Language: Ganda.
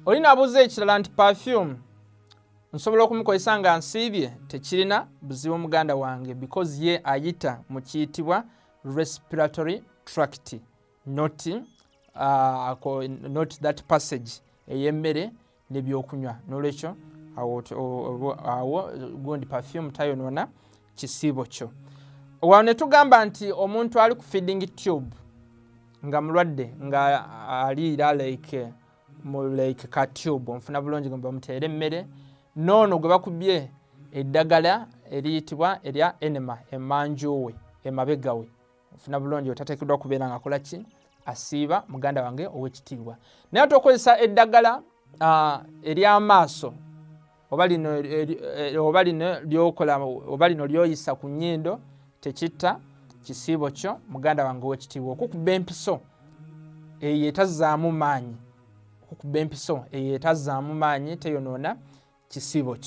olina abuuza ekirala nti perfume nsobola okumukozesa nga nsiibye, tekirina buzibu muganda wange, because ye ayita mu kiyitibwa respiratory tract, not that passage ey'emmere n'ebyokunywa. N'olwekyo awo gundi perfume tayonoona kisiibo kyo. Wano ne tugamba nti omuntu ali ku feeding tube nga mulwadde nga aliira like ka tube, onfuna bulungi nga bamuteera emmere, noono gwe bakubye eddagala eriyitibwa erya enema, emanjuwe, emabegawe, onfuna bulungi otateekeddwa kubeera nga akola ki, asiiba muganda wange ow'ekitiibwa. Naye tokozesa eddagala ery'amaaso oba lino lyokola oba lino lyoyisa ku nnyindo, tekitta kisiibo kyo muganda wange ow'ekitiibwa. Okukuba empiso eyo etazzaamu maanyi, okukuba empiso eyo etazzaamu maanyi, teyonoona kisiibo kyo.